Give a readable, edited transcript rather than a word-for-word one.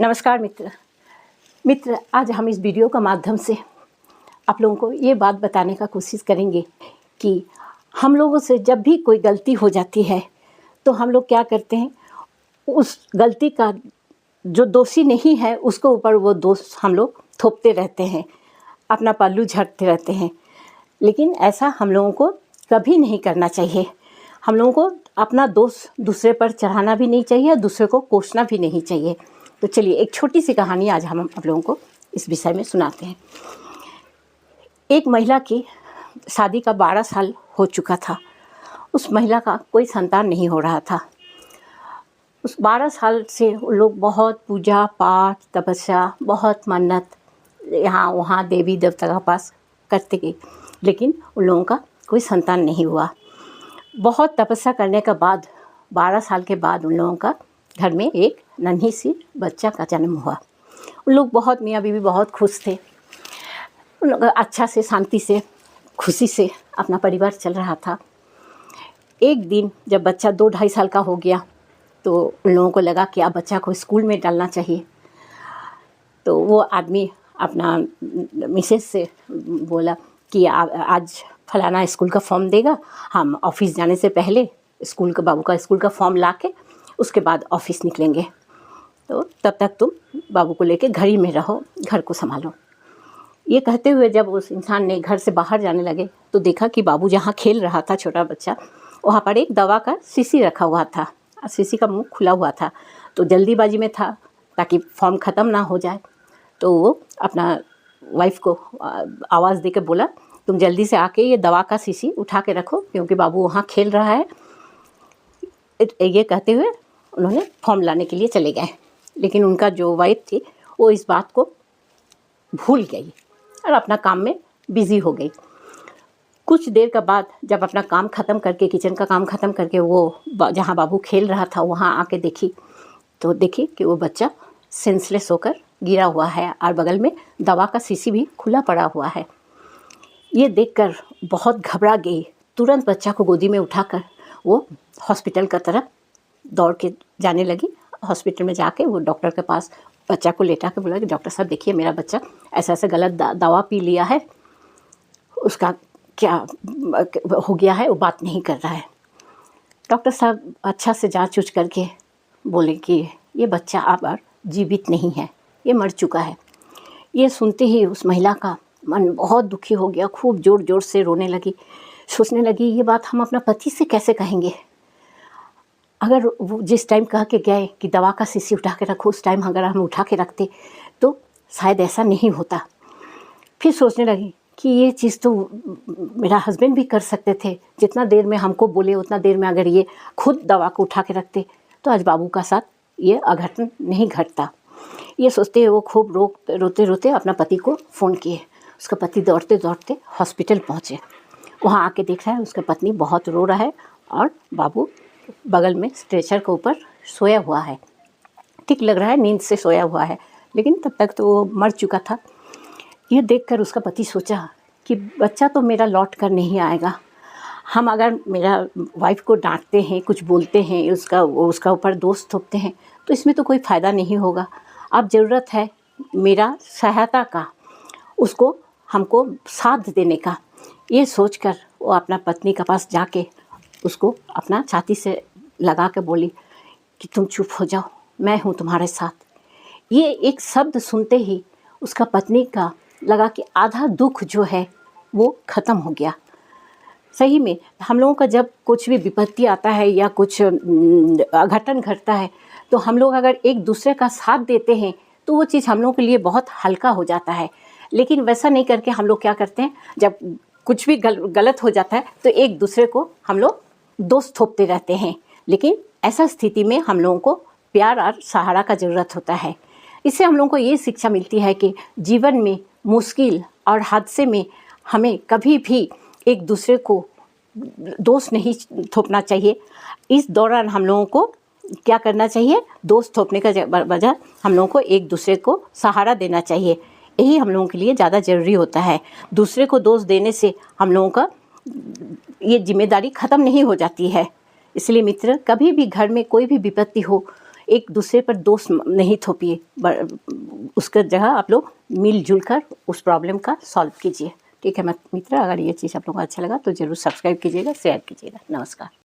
नमस्कार मित्र, आज हम इस वीडियो का माध्यम से आप लोगों को ये बात बताने का कोशिश करेंगे कि हम लोगों से जब भी कोई गलती हो जाती है तो हम लोग क्या करते हैं, उस गलती का जो दोषी नहीं है उसको ऊपर वो दोष हम लोग थोपते रहते हैं, अपना पल्लू झड़ते रहते हैं। लेकिन ऐसा हम लोगों को कभी नहीं करना चाहिए। हम लोगों को अपना दोष दूसरे पर चढ़ाना भी नहीं चाहिए, दूसरे को कोसना भी नहीं चाहिए। तो चलिए एक छोटी सी कहानी आज हम आप लोगों को इस विषय में सुनाते हैं। एक महिला की शादी का 12 साल हो चुका था। उस महिला का कोई संतान नहीं हो रहा था। उस 12 साल से वो लोग बहुत पूजा पाठ, तपस्या, बहुत मन्नत यहाँ वहाँ देवी देवता के पास करते गए, लेकिन उन लोगों का कोई संतान नहीं हुआ। बहुत तपस्या करने के बाद 12 साल के बाद उन लोगों का घर में एक नन्ही सी बच्चा का जन्म हुआ। उन लोग बहुत, मियाँ बीवी बहुत खुश थे। उन लोग अच्छा से, शांति से, खुशी से अपना परिवार चल रहा था। एक दिन जब बच्चा 2-2.5 साल का हो गया तो उन लोगों को लगा कि अब बच्चा को स्कूल में डालना चाहिए। तो वो आदमी अपना मिसेस से बोला कि आज फलाना स्कूल का फॉर्म देगा, हम ऑफिस जाने से पहले बाबू का स्कूल का फॉर्म ला के उसके बाद ऑफिस निकलेंगे, तो तब तक तुम बाबू को लेके घर ही में रहो, घर को संभालो। ये कहते हुए जब उस इंसान ने घर से बाहर जाने लगे तो देखा कि बाबू जहाँ खेल रहा था, छोटा बच्चा, वहाँ पर एक दवा का शीशी रखा हुआ था। शीशी का मुंह खुला हुआ था। तो जल्दीबाजी में था ताकि फॉर्म ख़त्म ना हो जाए, तो वो अपना वाइफ को आवाज़ दे के बोला, तुम जल्दी से आके ये दवा का शीशी उठा के रखो क्योंकि बाबू वहाँ खेल रहा है। ये कहते हुए उन्होंने फॉर्म लाने के लिए चले गए। लेकिन उनका जो वाइफ थी वो इस बात को भूल गई और अपना काम में बिज़ी हो गई। कुछ देर के बाद जब अपना काम ख़त्म करके, किचन का काम ख़त्म करके वो जहाँ बाबू खेल रहा था वहाँ आके देखी कि वो बच्चा सेंसलेस होकर गिरा हुआ है और बगल में दवा का शीशी भी खुला पड़ा हुआ है। ये देखकर बहुत घबरा गई। तुरंत बच्चा को गोदी में उठाकर वो हॉस्पिटल की तरफ दौड़ के जाने लगी। हॉस्पिटल में जाके वो डॉक्टर के पास बच्चा को लेटा के बोला कि डॉक्टर साहब देखिए, मेरा बच्चा ऐसा ऐसा गलत दवा पी लिया है, उसका क्या हो गया है, वो बात नहीं कर रहा है। डॉक्टर साहब अच्छा से जांच उच करके बोले कि ये बच्चा अब जीवित नहीं है, ये मर चुका है। ये सुनते ही उस महिला का मन बहुत दुखी हो गया, खूब ज़ोर ज़ोर से रोने लगी। सोचने लगी ये बात हम अपना पति से कैसे कहेंगे। अगर वो जिस टाइम कह के गए कि दवा का शीशी उठा के रखो, उस टाइम अगर हम उठा के रखते तो शायद ऐसा नहीं होता। फिर सोचने लगी कि ये चीज़ तो मेरा हस्बैंड भी कर सकते थे, जितना देर में हमको बोले उतना देर में अगर ये खुद दवा को उठा के रखते तो आज बाबू का साथ ये अघटन नहीं घटता। ये सोचते हुए वो खूब रोते रोते अपना पति को फ़ोन किए। उसका पति दौड़ते दौड़ते हॉस्पिटल पहुँचे। वहाँ आके देख रहा है उसका पत्नी बहुत रो रहा है और बाबू बगल में स्ट्रेचर के ऊपर सोया हुआ है। ठीक लग रहा है, नींद से सोया हुआ है, लेकिन तब तक तो वो मर चुका था। ये देखकर उसका पति सोचा कि बच्चा तो मेरा लौट कर नहीं आएगा। हम अगर मेरा वाइफ को डांटते हैं, कुछ बोलते हैं, उसका ऊपर दोष थोपते हैं तो इसमें तो कोई फ़ायदा नहीं होगा। अब ज़रूरत है मेरा सहायता का, उसको हमको साथ देने का। ये सोचकर वो अपना पत्नी के पास जाके उसको अपना छाती से लगा के बोली कि तुम चुप हो जाओ, मैं हूँ तुम्हारे साथ। ये एक शब्द सुनते ही उसका पत्नी का लगा कि आधा दुख जो है वो ख़त्म हो गया। सही में हम लोगों का जब कुछ भी विपत्ति आता है या कुछ अघटन घटता है तो हम लोग अगर एक दूसरे का साथ देते हैं तो वो चीज़ हम लोगों के लिए बहुत हल्का हो जाता है। लेकिन वैसा नहीं करके हम लोग क्या करते हैं, जब कुछ भी गलत हो जाता है तो एक दूसरे को हम लोग दोष थोपते रहते हैं। लेकिन ऐसा स्थिति में हम लोगों को प्यार और सहारा का ज़रूरत होता है। इससे हम लोगों को ये शिक्षा मिलती है कि जीवन में मुश्किल और हादसे में हमें कभी भी एक दूसरे को दोष नहीं थोपना चाहिए। इस दौरान हम लोगों को क्या करना चाहिए, दोष थोपने का बजाय हम लोगों को एक दूसरे को सहारा देना चाहिए। यही हम लोगों के लिए ज़्यादा ज़रूरी होता है। दूसरे को दोष देने से हम लोगों का ये जिम्मेदारी ख़त्म नहीं हो जाती है। इसलिए मित्र, कभी भी घर में कोई भी विपत्ति हो, एक दूसरे पर दोष नहीं थोपिए, उसके जगह आप लोग मिलजुल कर उस प्रॉब्लम का सॉल्व कीजिए। ठीक है मित्र, अगर ये चीज़ आप लोगों को अच्छा लगा तो ज़रूर सब्सक्राइब कीजिएगा, शेयर कीजिएगा। नमस्कार।